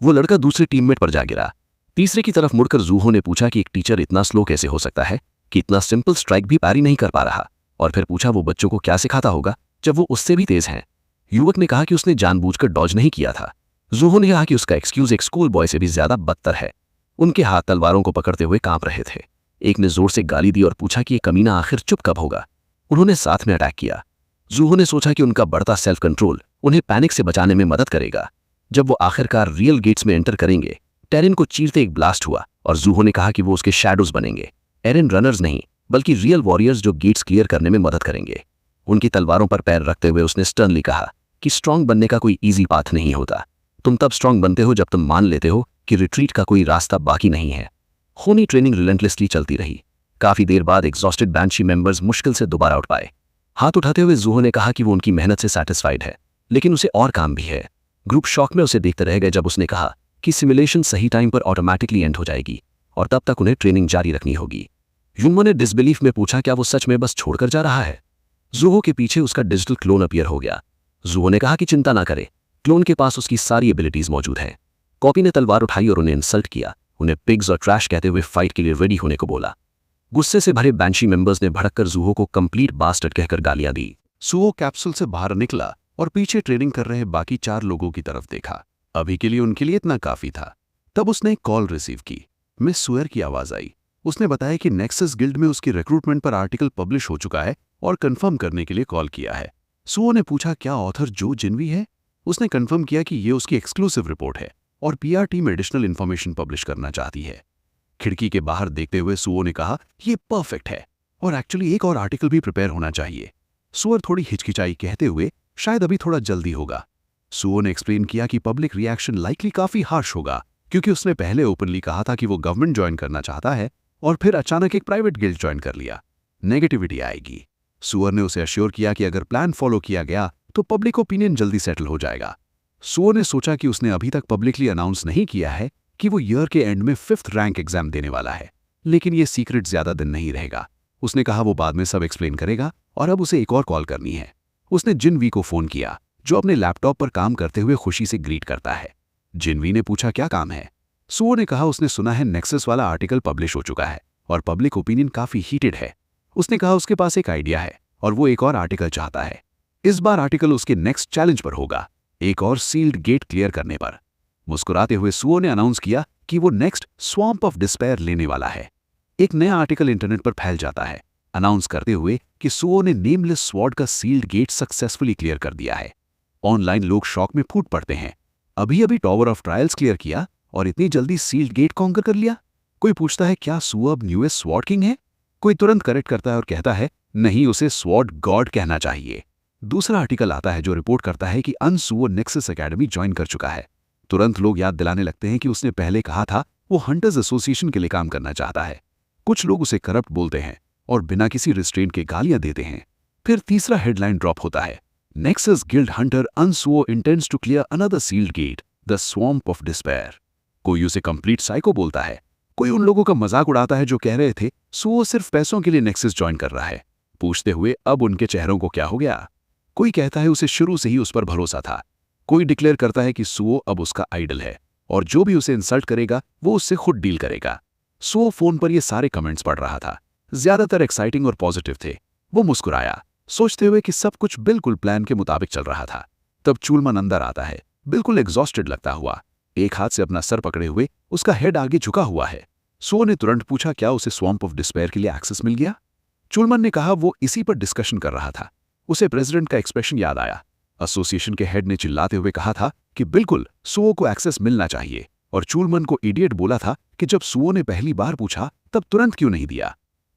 वो लड़का दूसरे टीममेट पर जा गिरा। तीसरे की तरफ मुड़कर जूहो ने पूछा कि एक टीचर इतना स्लो कैसे हो सकता है कि इतना सिंपल स्ट्राइक भी पारी नहीं कर पा रहा, और फिर पूछा वो बच्चों को क्या सिखाता होगा जब वो उससे भी तेज हैं। युवक ने कहा कि उसने जानबूझकर डॉज नहीं किया था। जूहो ने कहा कि उसका एक्सक्यूज एक स्कूल बॉय से भी ज्यादा बदतर है। उनके हाथ तलवारों को पकड़ते हुए कांप रहे थे। एक ने जोर से गाली दी और पूछा कि ये कमीना आखिर चुप कब होगा। उन्होंने साथ में अटैक किया। जूहो ने सोचा कि उनका बढ़ता सेल्फ कंट्रोल उन्हें पैनिक से बचाने में मदद करेगा। जब वो आखिरकार रियल गेट्स में एंटर करेंगे, टेरिन को चीरते एक ब्लास्ट हुआ और जूहो ने कहा कि वो उसके शैडोज बनेंगे। एरन रनर्स नहीं, बल्कि रियल वॉरियर्स जो गेट्स क्लियर करने में मदद करेंगे। उनकी तलवारों पर पैर रखते हुए उसने स्टर्नली कहा कि स्ट्रांग बनने का कोई ईजी पाथ नहीं होता। तुम तब स्ट्रांग बनते हो जब तुम मान लेते हो कि रिट्रीट का कोई रास्ता बाकी नहीं है। खूनी ट्रेनिंग रिलेंटलेसली चलती रही। काफी देर बाद एग्जॉस्टेड बैंशी मेंबर्स मुश्किल से दोबारा उठ पाए। हाथ उठाते हुए जूहो ने कहा कि वो उनकी मेहनत से सैटिस्फाइड है, लेकिन उसे और काम भी है। ग्रुप शॉक में उसे देखते रह गए जब उसने कहा कि सिमुलेशन सही टाइम पर ऑटोमेटिकली एंड हो जाएगी और तब तक उन्हें ट्रेनिंग जारी रखनी होगी। युंगमो ने डिसबिलीफ में पूछा क्या वो सच में बस छोड़कर जा रहा है। जूहो के पीछे उसका डिजिटल क्लोन अपीयर हो गया। जूहो ने कहा कि चिंता ना करे, क्लोन के पास उसकी सारी एबिलिटीज मौजूद हैं। कॉपी ने तलवार उठाई और उन्हें इंसल्ट किया, उन्हें पिग्स और ट्रैश कहते हुए फाइट के लिए रेडी होने को बोला। गुस्से से भरे बैंशी मेंबर्स ने भड़ककर जूहो को कंप्लीट बास्टर्ड कहकर गालियां दी। सुओ कैप्सूल से बाहर निकला और पीछे ट्रेनिंग कर रहे बाकी 4 लोगों की तरफ देखा। अभी के लिए उनके लिए इतना काफी था। तब उसने एक कॉल रिसीव की। मिस सुएर की आवाज आई। उसने बताया कि नेक्सस गिल्ड में उसकी रिक्रूटमेंट पर आर्टिकल पब्लिश हो चुका है और कंफर्म करने के लिए कॉल किया है। सुओ ने पूछा क्या ऑथर जो जिनवी है। उसने कंफर्म किया कि ये उसकी एक्सक्लूसिव रिपोर्ट है और PR team additional information publish करना चाहती है। खिड़की के बाहर देखते हुए सुओ ने कहा ये परफेक्ट है और एक्चुअली एक और आर्टिकल भी प्रिपेयर होना चाहिए। सुअर थोड़ी हिचकिचाई कहते हुए शायद अभी थोड़ा जल्दी होगा। सुओ ने एक्सप्लेन किया कि पब्लिक रिएक्शन लाइकली काफी हार्श होगा, क्योंकि उसने पहले ओपनली कहा था कि वो गवर्नमेंट ज्वाइन करना चाहता है और फिर अचानक एक प्राइवेट गिल्ड ज्वाइन कर लिया। नेगेटिविटी आएगी। सुअर ने उसे अश्योर किया कि अगर प्लान फॉलो किया गया तो पब्लिक ओपिनियन जल्दी सेटल हो जाएगा। सुओ ने सोचा कि उसने अभी तक पब्लिकली अनाउंस नहीं किया है कि वो ईयर के एंड में 5th रैंक एग्जाम देने वाला है, लेकिन ये सीक्रेट ज्यादा दिन नहीं रहेगा। उसने कहा वो बाद में सब एक्सप्लेन करेगा और अब उसे एक और कॉल करनी है। उसने जिनवी को फोन किया, जो अपने लैपटॉप पर काम करते हुए खुशी से ग्रीट करता है। जिनवी ने पूछा क्या काम है। सुओ ने कहा उसने सुना है नेक्सस वाला आर्टिकल पब्लिश हो चुका है और पब्लिक ओपिनियन काफी हीटेड है। उसने कहा उसके पास एक आइडिया है और वो एक और आर्टिकल चाहता है। इस बार आर्टिकल उसके नेक्स्ट चैलेंज पर होगा, एक और सील्ड गेट क्लियर करने पर। मुस्कुराते हुए सुओ ने अनाउंस किया कि वो नेक्स्ट स्वैम्प ऑफ डिस्पेयर लेने वाला है। एक नया आर्टिकल इंटरनेट पर फैल जाता है अनाउंस करते हुए कि सुओ ने नेमलेस स्वॉर्ड का सील्ड गेट सक्सेसफुली क्लियर कर दिया है। ऑनलाइन लोग शॉक में फूट पड़ते हैं। अभी अभी टॉवर ऑफ ट्रायल्स क्लियर किया और इतनी जल्दी सील्ड गेट कॉन्कर कर लिया। कोई पूछता है क्या सुओ अब न्यूएस्ट स्वॉर्ड किंग है। कोई तुरंत करेक्ट करता है और कहता है नहीं, उसे स्वॉर्ड गॉड कहना चाहिए। दूसरा आर्टिकल आता है जो रिपोर्ट करता है कि सुओ नेक्सस एकेडमी ज्वाइन कर चुका है। तुरंत लोग याद दिलाने लगते हैं कि उसने पहले कहा था वो हंटर्स एसोसिएशन के लिए काम करना चाहता है। कुछ लोग उसे करप्ट बोलते हैं और बिना किसी रिस्ट्रेंट के गालियां देते हैं। फिर तीसरा हेडलाइन ड्रॉप होता है, Nexus guild hunter Seo intends to clear another sealed gate, the swamp of despair. कोई उसे कंप्लीट साइको बोलता है। कोई उन लोगों का मजाक उड़ाता है जो कह रहे थे सुओ सिर्फ पैसों के लिए नेक्सस ज्वाइन कर रहा है, पूछते हुए अब उनके चेहरों को क्या हो गया। कोई कहता है उसे शुरू से ही उस पर भरोसा था। कोई डिक्लेयर करता है कि सुओ अब उसका आइडल है और जो भी उसे इंसल्ट करेगा वो उससे खुद डील करेगा। सुओ फोन पर ये सारे कमेंट्स पढ़ रहा था। ज्यादातर एक्साइटिंग और पॉजिटिव थे। वो मुस्कुराया, सोचते हुए कि सब कुछ बिल्कुल प्लान के मुताबिक चल रहा था। तब चूलमन अंदर आता है, बिल्कुल एग्जॉस्टेड लगता हुआ, एक हाथ से अपना सर पकड़े हुए, उसका हेड आगे झुका हुआ है। सुओ ने तुरंत पूछा क्या उसे स्वैम्प ऑफ डिस्पेयर के लिए एक्सेस मिल गया। चूलमन ने कहा वो इसी पर डिस्कशन कर रहा था। उसे प्रेसिडेंट का एक्सप्रेशन याद आया। एसोसिएशन के हेड ने चिल्लाते हुए कहा था कि बिल्कुल सुओ को एक्सेस मिलना चाहिए और चूलमन को इडियट बोला था कि जब सुओ ने पहली बार पूछा तब तुरंत क्यों नहीं दिया।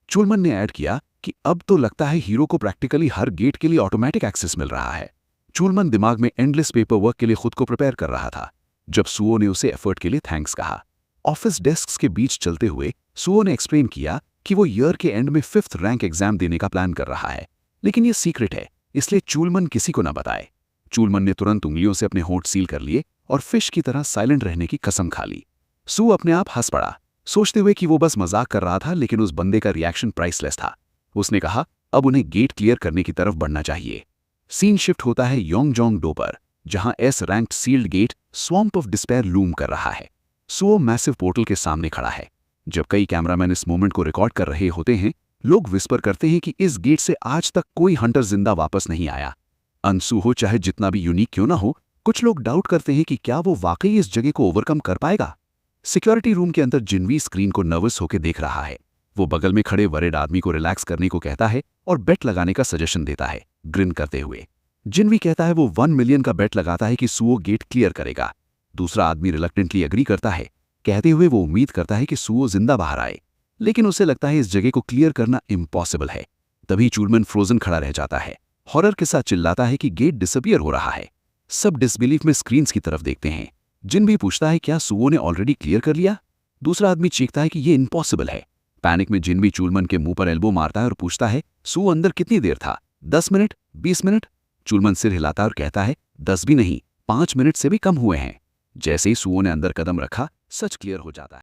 चूलमन ने ऐड किया कि अब तो लगता है हीरो को प्रैक्टिकली हर गेट के लिए ऑटोमेटिक एक्सेस मिल रहा है। चूलमन दिमाग में एंडलेस पेपर वर्क के लिए खुद को प्रिपेयर कर रहा था जब सुओ ने उसे एफर्ट के लिए थैंक्स कहा। ऑफिस डेस्क के बीच चलते हुए सुओ ने एक्सप्लेन किया कि वो ईयर के एंड में 5th रैंक एग्जाम देने का प्लान कर रहा है, लेकिन ये सीक्रेट है, इसलिए चूलमन किसी को ना बताए। चूलमन ने तुरंत उंगलियों से अपने होंठ सील कर लिए और फिश की तरह साइलेंट रहने की कसम खा ली। सू अपने आप हंस पड़ा, सोचते हुए कि वो बस मजाक कर रहा था, लेकिन उस बंदे का रिएक्शन प्राइसलेस था। उसने कहा अब उन्हें गेट क्लियर करने की तरफ बढ़ना चाहिए। सीन शिफ्ट होता है योंगजोंग-डो पर, जहां S ranked sealed gate swamp of despair loom कर रहा है। सुओ मैसिव पोर्टल के सामने खड़ा है। जब कई कैमरामैन इस मोमेंट को रिकॉर्ड कर रहे होते हैं, लोग विस्पर करते हैं कि इस गेट से आज तक कोई हंटर जिंदा वापस नहीं आया। अनसुहो चाहे जितना भी यूनिक क्यों ना हो, कुछ लोग डाउट करते हैं कि क्या वो वाकई इस जगह को ओवरकम कर पाएगा। सिक्योरिटी रूम के अंदर जिनवी स्क्रीन को नर्वस होकर देख रहा है। वो बगल में खड़े वरेड आदमी को रिलैक्स करने को कहता है और बेट लगाने का सजेशन देता है, ग्रिन करते हुए। जिनवी कहता है वो 1 मिलियन का बेट लगाता है कि सुओ गेट क्लियर करेगा। दूसरा आदमी रिलक्टेंटली एग्री करता है, कहते हुए वो उम्मीद करता है कि सुओ जिंदा बाहर आए, लेकिन उसे लगता है इस जगह को क्लियर करना इम्पॉसिबल है। तभी चूलमन फ्रोजन खड़ा रह जाता है, हॉरर के साथ चिल्लाता है कि गेट डिसअपियर हो रहा है। सब डिसबिलीफ में स्क्रीन्स की तरफ देखते हैं। जिनवी पूछता है क्या सुओ ने ऑलरेडी क्लियर कर लिया। दूसरा आदमी चीखता है कि ये इम्पॉसिबल है। पैनिक में जिनवी चूलमन के मुंह पर एल्बो मारता है और पूछता है सुओ अंदर कितनी देर था, 10 मिनट, 20 मिनट। चूलमन सिर हिलाता है और कहता है 10 भी नहीं, 5 मिनट से भी कम हुए हैं। जैसे ही सुओ ने अंदर कदम रखा, सच क्लियर हो जाता है।